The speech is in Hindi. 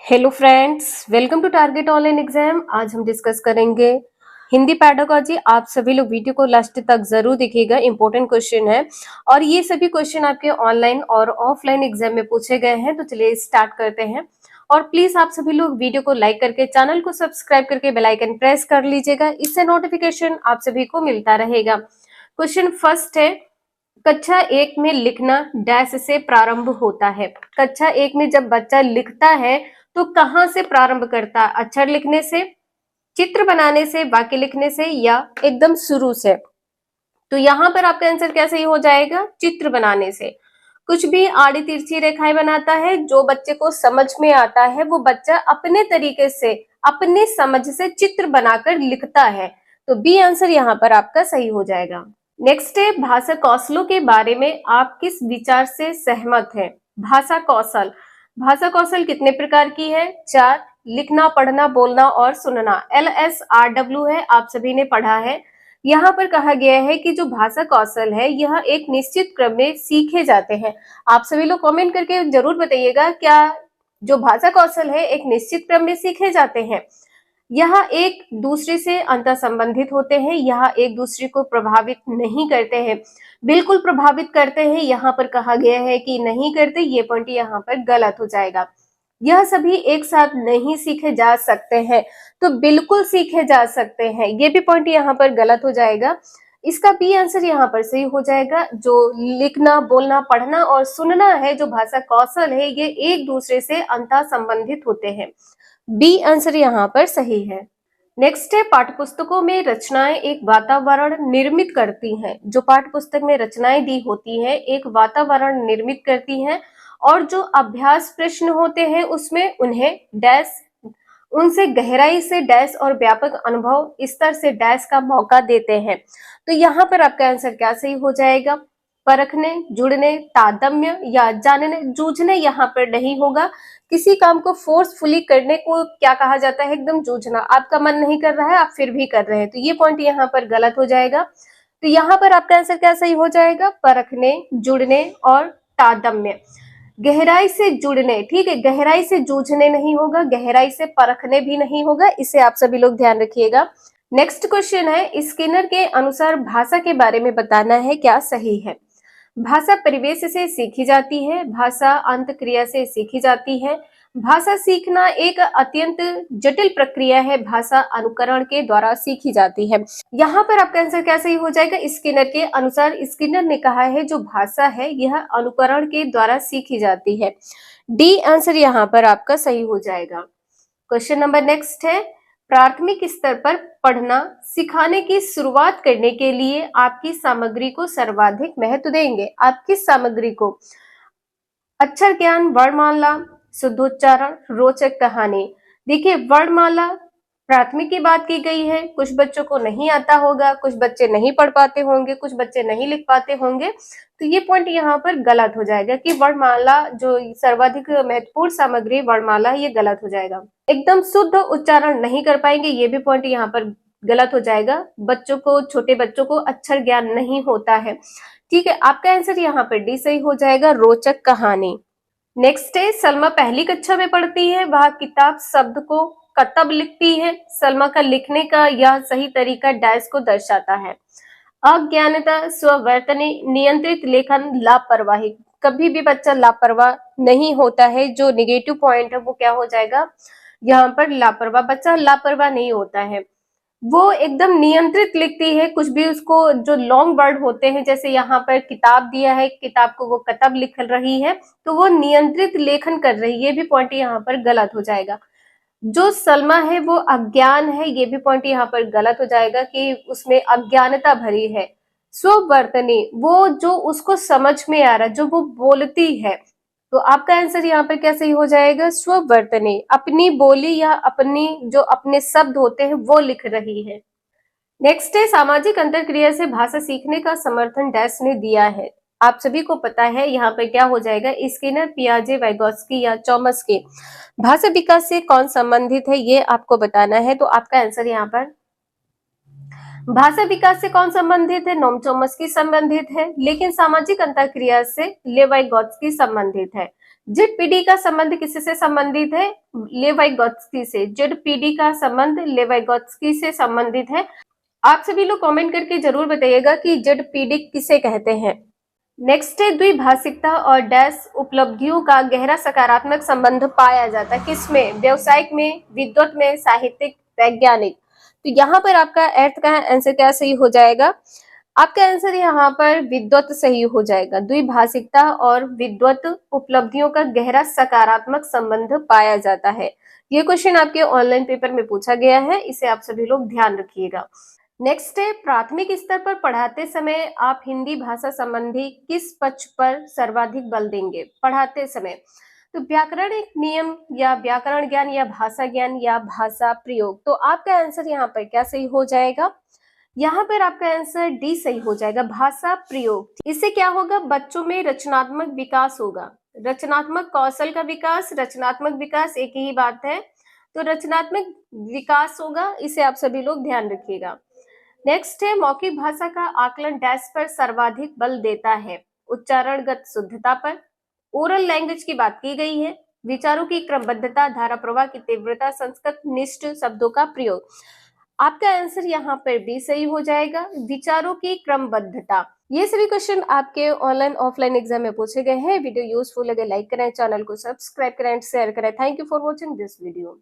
Hello friends, welcome to target online exam. आज हम डिस्कस करेंगे हिंदी पैडागोजी। आप सभी लोग वीडियो को लास्ट तक जरूर देखिएगा, इंपॉर्टेंट क्वेश्चन है और ये सभी क्वेश्चन आपके ऑनलाइन और ऑफलाइन एग्जाम में पूछे गए हैं। तो चलिए स्टार्ट करते हैं और प्लीज आप सभी लोग वीडियो को लाइक करके चैनल को सब्सक्राइब करके बेल आइकन प्रेस कर लीजिएगा, इससे नोटिफिकेशन आप सभी को मिलता रहेगा। क्वेश्चन फर्स्ट है, कक्षा एक में लिखना डैश से प्रारंभ होता है। कक्षा एक में जब बच्चा लिखता है तो कहाँ से प्रारंभ करता है? अक्षर लिखने से, चित्र बनाने से, वाक्य लिखने से या एकदम शुरू से? तो यहाँ पर आपका आंसर क्या सही हो जाएगा? चित्र बनाने से। कुछ भी आड़ी तिरछी रेखाएं बनाता है, जो बच्चे को समझ में आता है वो बच्चा अपने तरीके से, अपने समझ से चित्र बनाकर लिखता है। तो बी आंसर यहाँ पर आपका सही हो जाएगा। नेक्स्ट है, भाषा कौशलों के बारे में आप किस विचार से सहमत हैं? भाषा कौशल, भाषा कौशल कितने प्रकार की है? 4। लिखना, पढ़ना, बोलना और सुनना। LSRW है, आप सभी ने पढ़ा है। यहाँ पर कहा गया है कि जो भाषा कौशल है यह एक निश्चित क्रम में सीखे जाते हैं। आप सभी लोग कमेंट करके जरूर बताइएगा, क्या जो भाषा कौशल है एक निश्चित क्रम में सीखे जाते हैं? यह एक दूसरे से अंतर संबंधित होते हैं, यह एक दूसरे को प्रभावित नहीं करते हैं। बिल्कुल प्रभावित करते हैं, यहाँ पर कहा गया है कि नहीं करते, ये पॉइंट यहाँ पर गलत हो जाएगा। यह सभी एक साथ नहीं सीखे जा सकते हैं, तो बिल्कुल सीखे जा सकते हैं, ये भी पॉइंट यहाँ पर गलत हो जाएगा। इसका बी आंसर यहाँ पर सही हो जाएगा। जो लिखना, बोलना, पढ़ना और सुनना है, जो भाषा कौशल है, ये एक दूसरे से अंतर संबंधित होते हैं। बी आंसर यहाँ पर सही है। नेक्स्ट है, पाठ्यपुस्तकों में रचनाएं एक वातावरण निर्मित करती हैं। जो पाठ्यपुस्तक में रचनाएं दी होती हैं एक वातावरण निर्मित करती हैं और जो अभ्यास प्रश्न होते हैं उसमें उन्हें डैश, उनसे गहराई से डैश और व्यापक अनुभव स्तर से डैश का मौका देते हैं। तो यहाँ पर आपका आंसर क्या सही हो जाएगा? परखने, जुड़ने, तादम्य या जानने, जूझने यहाँ पर नहीं होगा। किसी काम को फोर्सफुली करने को क्या कहा जाता है? एकदम जूझना। आपका मन नहीं कर रहा है, आप फिर भी कर रहे हैं, तो ये पॉइंट यहाँ पर गलत हो जाएगा। तो यहाँ पर आपका आंसर क्या सही हो जाएगा? परखने, जुड़ने और तादम्य। गहराई से जुड़ने, ठीक है, गहराई से जूझने नहीं होगा, गहराई से परखने भी नहीं होगा, इसे आप सभी लोग ध्यान रखिएगा। नेक्स्ट क्वेश्चन है, स्किनर के अनुसार भाषा के बारे में बताना है, क्या सही है? भाषा परिवेश से सीखी जाती है, भाषा अंतःक्रिया से सीखी जाती है, भाषा सीखना एक अत्यंत जटिल प्रक्रिया है, भाषा अनुकरण के द्वारा सीखी जाती है। यहाँ पर आपका आंसर क्या सही हो जाएगा? स्किनर के अनुसार, स्किनर ने कहा है जो भाषा है यह अनुकरण के द्वारा सीखी जाती है। डी आंसर यहाँ पर आपका सही हो जाएगा। क्वेश्चन नंबर नेक्स्ट है, प्राथमिक स्तर पर पढ़ना सिखाने की शुरुआत करने के लिए आप किस सामग्री को सर्वाधिक महत्व देंगे? आप किस सामग्री को? अक्षर ज्ञान, वर्णमाला, शुद्धोच्चारण, रोचक कहानी। देखिए, वर्णमाला प्राथमिक की बात की गई है, कुछ बच्चों को नहीं आता होगा, कुछ बच्चे नहीं पढ़ पाते होंगे, कुछ बच्चे नहीं लिख पाते होंगे, तो ये पॉइंट यहाँ पर गलत हो जाएगा कि वर्णमाला जो सर्वाधिक महत्वपूर्ण सामग्री वर्णमाला, ये गलत हो जाएगा। एकदम शुद्ध उच्चारण नहीं कर पाएंगे, ये भी पॉइंट यहाँ पर गलत हो जाएगा। बच्चों को, छोटे बच्चों को अक्षर ज्ञान नहीं होता है, ठीक है। आपका आंसर यहाँ पर डी सही हो जाएगा, रोचक कहानी। नेक्स्ट है, सलमा पहली कक्षा में पढ़ती है, वह किताब शब्द को कतब लिखती है। सलमा का लिखने का यह सही तरीका डैश को दर्शाता है। अज्ञानता, स्ववर्तनी, नियंत्रित लेखन, लापरवाही। कभी भी बच्चा लापरवाह नहीं होता है, जो निगेटिव पॉइंट है वो क्या हो जाएगा यहाँ पर? लापरवाह। बच्चा लापरवाह नहीं होता है, वो एकदम नियंत्रित लिखती है। कुछ भी उसको, जो लॉन्ग वर्ड होते हैं, जैसे यहाँ पर किताब दिया है, किताब को वो कतब लिख रही है, तो वो नियंत्रित लेखन कर रही है, ये भी पॉइंट यहाँ पर गलत हो जाएगा। जो सलमा है वो अज्ञान है, ये भी पॉइंट यहाँ पर गलत हो जाएगा कि उसमें अज्ञानता भरी है। स्ववर्तनी, वो जो उसको समझ में आ रहा है, जो वो बोलती है, तो आपका आंसर यहाँ पर क्या सही हो जाएगा? स्ववर्तनी, अपनी बोली या अपनी जो अपने शब्द होते हैं वो लिख रही है। नेक्स्ट है, सामाजिक अंतरक्रिया से भाषा सीखने का समर्थन डैश ने दिया है। आप सभी को पता है यहाँ पर क्या हो जाएगा? स्किनर, पियाजे, वाइगोत्स्की या चॉम्स्की। भाषा विकास से कौन संबंधित है, ये आपको बताना है। तो आपका आंसर यहाँ पर, भाषा विकास से कौन संबंधित है? नोम चॉम्स्की संबंधित है, लेकिन सामाजिक अंतरक्रिया से लेवाइगोत्स्की संबंधित है। जेडपीडी का संबंध किससे संबंधित है? लेव वाइगोत्स्की से। जेडपीडी का संबंध लेव वाइगोत्स्की से संबंधित है। आप सभी लोग कमेंट करके जरूर बताइएगा कि जेडपीडी किसे कहते हैं। नेक्स्ट है द्विभाषिकता और डैश उपलब्धियों का गहरा सकारात्मक संबंध पाया जाता है। किसमें? व्यवसायिक में, विद्वत में, साहित्यिक, वैज्ञानिक। तो यहाँ पर आपका अर्थ का आंसर क्या सही हो जाएगा? आपका आंसर यहाँ पर विद्वत सही हो जाएगा। द्विभाषिकता और विद्वत उपलब्धियों का गहरा सकारात्मक संबंध पाया जाता है। ये क्वेश्चन आपके ऑनलाइन पेपर में पूछा गया है, इसे आप सभी लोग ध्यान रखिएगा। नेक्स्ट है प्राथमिक स्तर पर पढ़ाते समय आप हिंदी भाषा संबंधी किस पक्ष पर सर्वाधिक बल देंगे? पढ़ाते समय तो व्याकरणिक नियम या व्याकरण ज्ञान या भाषा ज्ञान या भाषा प्रयोग। तो आपका आंसर यहाँ पर क्या सही हो जाएगा? यहाँ पर आपका आंसर डी सही हो जाएगा, भाषा प्रयोग। इससे क्या होगा? बच्चों में रचनात्मक विकास होगा। रचनात्मक कौशल का विकास, रचनात्मक विकास एक ही बात है, तो रचनात्मक विकास होगा, इसे आप सभी लोग ध्यान रखिएगा। नेक्स्ट है मौखिक भाषा का आकलन डैश पर सर्वाधिक बल देता है? उच्चारणगत शुद्धता पर। ओरल लैंग्वेज की बात की गई है, विचारों की क्रमबद्धता, धारा प्रवाह की तीव्रता, संस्कृत निष्ठ शब्दों का प्रयोग। आपका आंसर यहाँ पर भी सही हो जाएगा, विचारों की क्रमबद्धता। ये सभी क्वेश्चन आपके ऑनलाइन ऑफलाइन एग्जाम में पूछे गए हैं। वीडियो यूजफुल लगे लाइक करें, चैनल को सब्सक्राइब करें, शेयर करें। Thank you for watching this video.